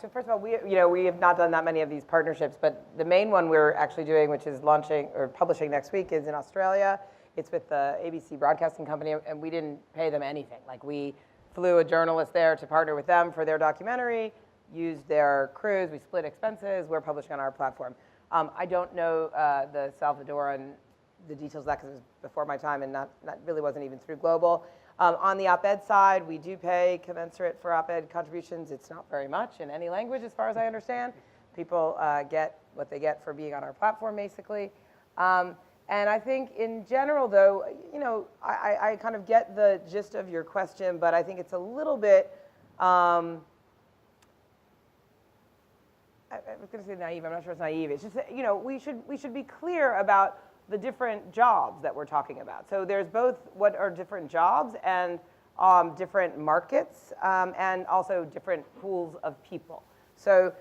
So first of all, we have not done that many of these partnerships, but the main one we're actually doing, which is launching or publishing next week, is in Australia. It's with the ABC Broadcasting Company, and we didn't pay them anything. Like, we flew a journalist there to partner with them for their documentary, used their crews, we split expenses, we're publishing on our platform. I don't know the Salvadoran, the details of that, because it was before my time and not really wasn't even through Global. On the op-ed side, we do pay commensurate for op-ed contributions. It's not very much in any language, as far as I understand. People get what they get for being on our platform, basically. And I think in general, though, I kind of get the gist of your question, but I think it's a little bit, I was going to say naive. I'm not sure it's naive. It's just that, we should be clear about the different jobs that we're talking about. So there's both what are different jobs and different markets, and also different pools of people. So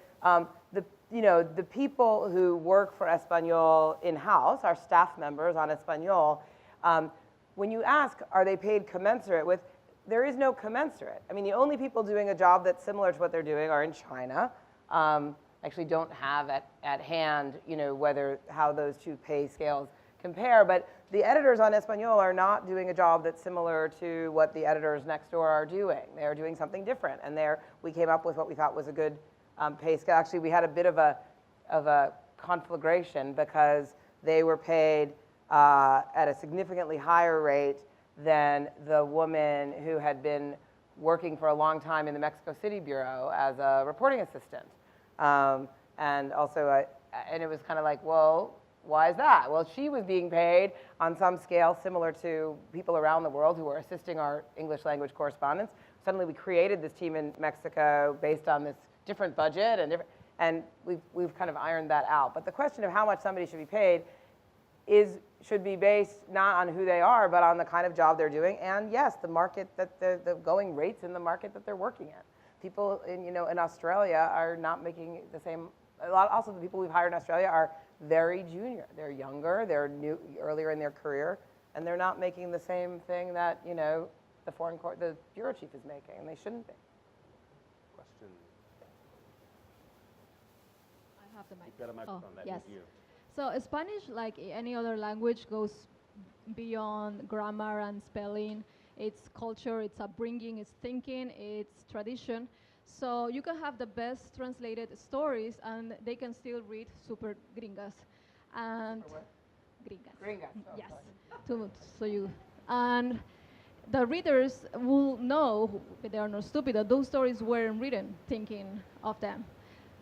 the people who work for Español in-house, our staff members on Español, when you ask, are they paid commensurate with, there is no commensurate. I mean, the only people doing a job that's similar to what they're doing are in China. Actually don't have at hand, how those two pay scales compare, but the editors on Español are not doing a job that's similar to what the editors next door are doing. They're doing something different, and we came up with what we thought was a good pay scale. Actually, we had a bit of a conflagration because they were paid at a significantly higher rate than the woman who had been working for a long time in the Mexico City Bureau as a reporting assistant. And also, and it was kind of like, well, why is that? Well, she was being paid on some scale similar to people around the world who were assisting our English language correspondents. Suddenly we created this team in Mexico based on this different budget, and we've kind of ironed that out. But the question of how much somebody should be paid should be based not on who they are, but on the kind of job they're doing, and yes, the market that the going rates in the market that they're working in. People in Australia are not making the same. Also, the people we've hired in Australia are very junior. They're younger. They're earlier in their career, and they're not making the same thing that the bureau chief is making, and they shouldn't be. Question. I have the mic. You've got a microphone that yes. is you. So Spanish, like any other language, goes beyond grammar and spelling. It's culture, it's upbringing, it's thinking, it's tradition. So you can have the best translated stories, and they can still read super gringas. And gringas. Gringas. Oh, yes. And the readers will know, if they are not stupid, that those stories weren't written thinking of them.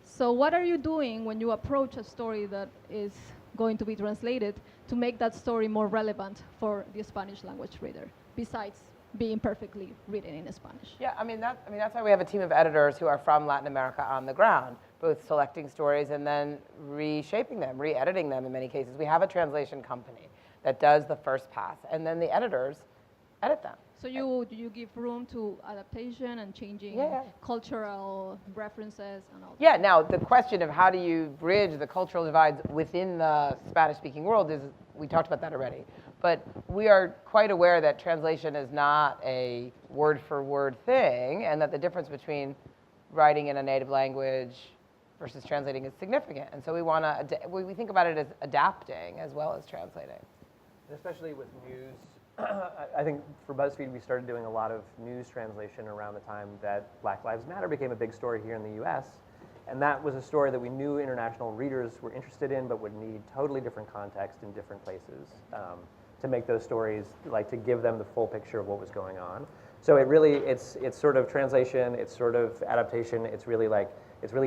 So what are you doing when you approach a story that is going to be translated to make that story more relevant for the Spanish language reader, besides being perfectly written in Spanish? Yeah, that's why we have a team of editors who are from Latin America on the ground, both selecting stories and then reshaping them, re-editing them in many cases. We have a translation company that does the first pass, and then the editors edit them. So you give room to adaptation and changing cultural references and all that? Yeah, now the question of how do you bridge the cultural divides within the Spanish-speaking world is, we talked about that already. But we are quite aware that translation is not a word-for-word thing, and that the difference between writing in a native language versus translating is significant. And so we think about it as adapting as well as translating. Especially with news, I think for Buzzfeed, we started doing a lot of news translation around the time that Black Lives Matter became a big story here in the US. And that was a story that we knew international readers were interested in, but would need totally different context in different places to make those stories, like to give them the full picture of what was going on. So it really, it's sort of translation, it's sort of adaptation, it's really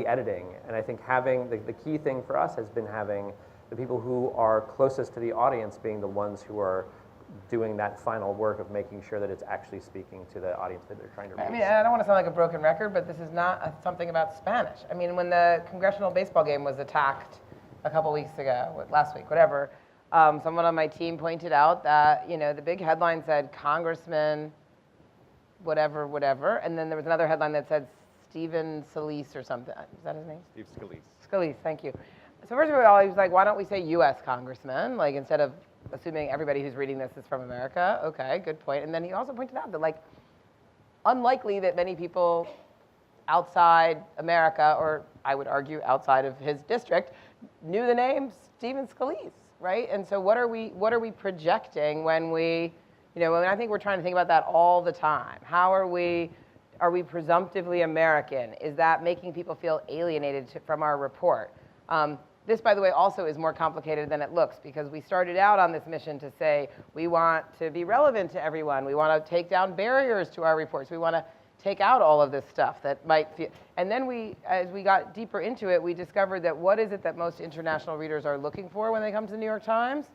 editing. And I think having, the key thing for us has been having the people who are closest to the audience being the ones who are doing that final work of making sure that it's actually speaking to the audience that they're trying to reach. I mean, I don't want to sound like a broken record, but this is not something about Spanish. I mean, when the congressional baseball game was attacked a couple weeks ago, last week, whatever, someone on my team pointed out that, the big headline said Congressman whatever, whatever, and then there was another headline that said Stephen Scalise or something. Is that his name? Steve Scalise. Scalise, thank you. So first of all, he was like, why don't we say U.S. Congressman, like instead of assuming everybody who's reading this is from America? Okay, good point. And then he also pointed out that, like, unlikely that many people outside America, or I would argue outside of his district, knew the name Stephen Scalise, right? And so what are we projecting when we, and I think we're trying to think about that all the time. How are we presumptively American? Is that making people feel alienated from our report? This, by the way, also is more complicated than it looks, because we started out on this mission to say we want to be relevant to everyone. We want to take down barriers to our reports. We want to take out all of this stuff that might feel. And then as we got deeper into it, we discovered that what is it that most international readers are looking for when they come to the New York Times?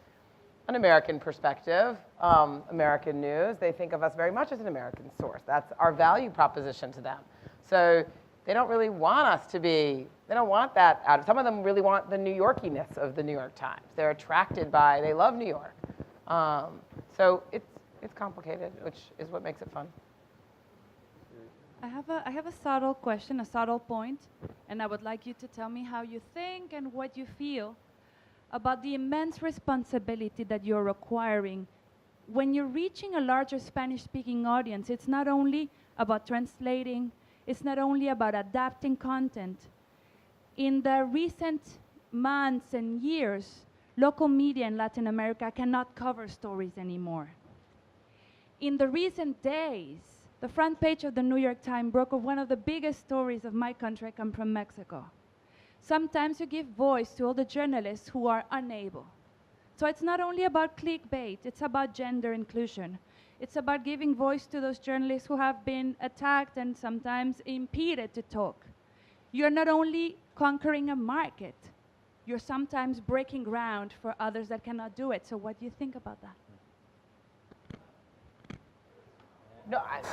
An American perspective, American news. They think of us very much as an American source. That's our value proposition to them. So they don't really want us to be, they don't want that out of, some of them really want the New Yorkiness of the New York Times. They're attracted by, they love New York. So it's complicated, which is what makes it fun. I have a subtle question, a subtle point, and I would like you to tell me how you think and what you feel about the immense responsibility that you're acquiring. When you're reaching a larger Spanish-speaking audience, it's not only about translating, it's not only about adapting content. In the recent months and years, local media in Latin America cannot cover stories anymore. In the recent days, the front page of the New York Times broke of one of the biggest stories of my country. I come from Mexico. Sometimes you give voice to all the journalists who are unable. So it's not only about clickbait, it's about gender inclusion. It's about giving voice to those journalists who have been attacked and sometimes impeded to talk. You're not only conquering a market, you're sometimes breaking ground for others that cannot do it. So what do you think about that? No, it's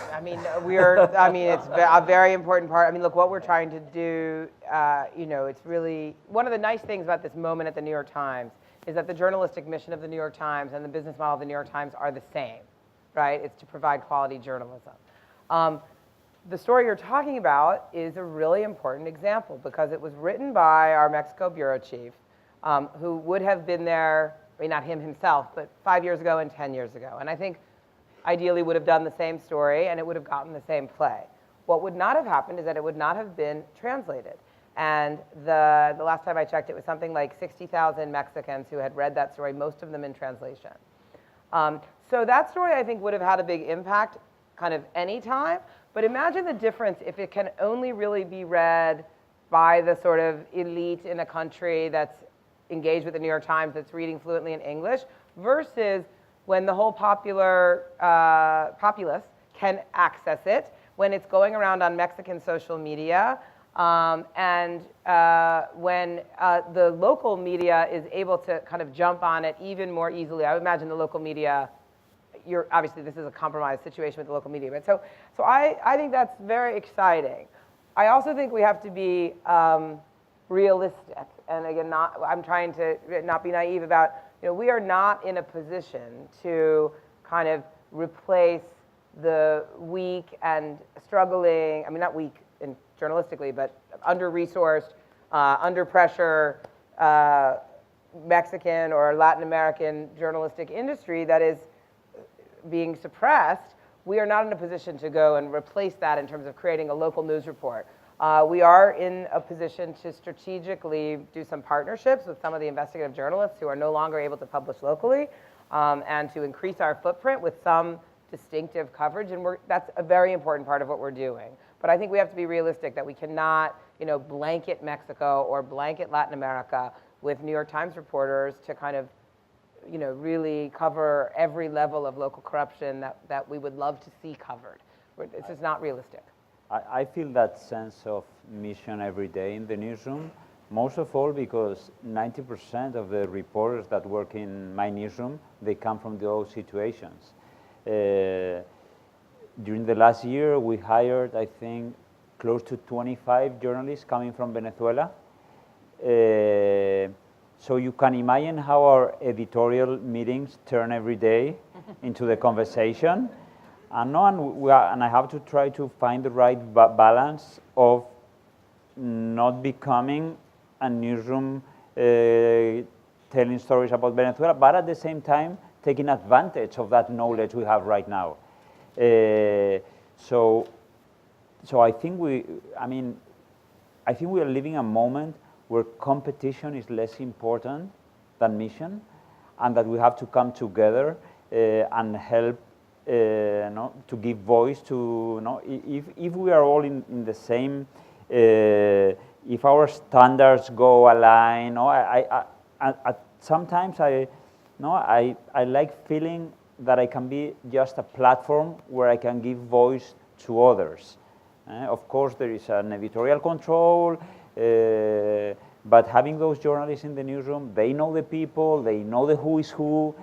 a very important part. I mean, look, what we're trying to do, it's really, one of the nice things about this moment at the New York Times is that the journalistic mission of the New York Times and the business model of the New York Times are the same, right? It's to provide quality journalism. The story you're talking about is a really important example because it was written by our Mexico bureau chief, who would have been there, I mean, not him himself, but 5 years ago and 10 years ago. And I think ideally would have done the same story and it would have gotten the same play. What would not have happened is that it would not have been translated. And the last time I checked, it was something like 60,000 Mexicans who had read that story, most of them in translation. So that story, I think, would have had a big impact kind of any time. But imagine the difference if it can only really be read by the sort of elite in a country that's engaged with the New York Times, that's reading fluently in English, versus when the whole populace can access it, when it's going around on Mexican social media, and when the local media is able to kind of jump on it even more easily. I would imagine the local media, obviously this is a compromised situation with the local media, but so I think that's very exciting. I also think we have to be realistic, and again, I'm trying to not be naive about, we are not in a position to kind of replace the weak and struggling, I mean, not weak in journalistically, but under-resourced, under pressure, Mexican or Latin American journalistic industry that is being suppressed. We are not in a position to go and replace that in terms of creating a local news report. We are in a position to strategically do some partnerships with some of the investigative journalists who are no longer able to publish locally, and to increase our footprint with some distinctive coverage, and that's a very important part of what we're doing. But I think we have to be realistic that we cannot, blanket Mexico or blanket Latin America with New York Times reporters to kind of, really cover every level of local corruption that we would love to see covered. This is not realistic. I feel that sense of mission every day in the newsroom, most of all because 90% of the reporters that work in my newsroom, they come from those situations. During the last year, we hired, I think, close to 25 journalists coming from Venezuela. So you can imagine how our editorial meetings turn every day into the conversation. And I have to try to find the right balance of not becoming a newsroom telling stories about Venezuela, but at the same time taking advantage of that knowledge we have right now. So I think we are living a moment where competition is less important than mission, and that we have to come together and help to give voice to, if we are all in the same, if our standards go align, sometimes I like feeling that I can be just a platform where I can give voice to others. Of course, there is an editorial control, but having those journalists in the newsroom, they know the people, they know the who is who,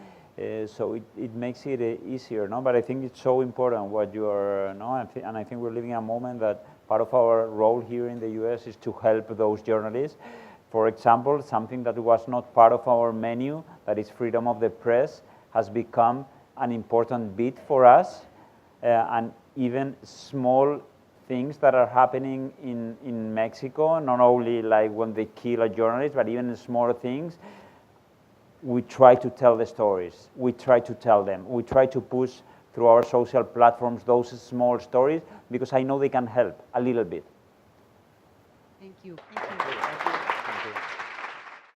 so it makes it easier. But I think it's so important what you are, and I think we're living a moment that part of our role here in the US is to help those journalists. For example, something that was not part of our menu, that is freedom of the press, has become an important bit for us, and even small things that are happening in Mexico, not only like when they kill a journalist, but even smaller things, we try to tell the stories. We try to tell them. We try to push through our social platforms those small stories, because I know they can help a little bit. Thank you. Thank you.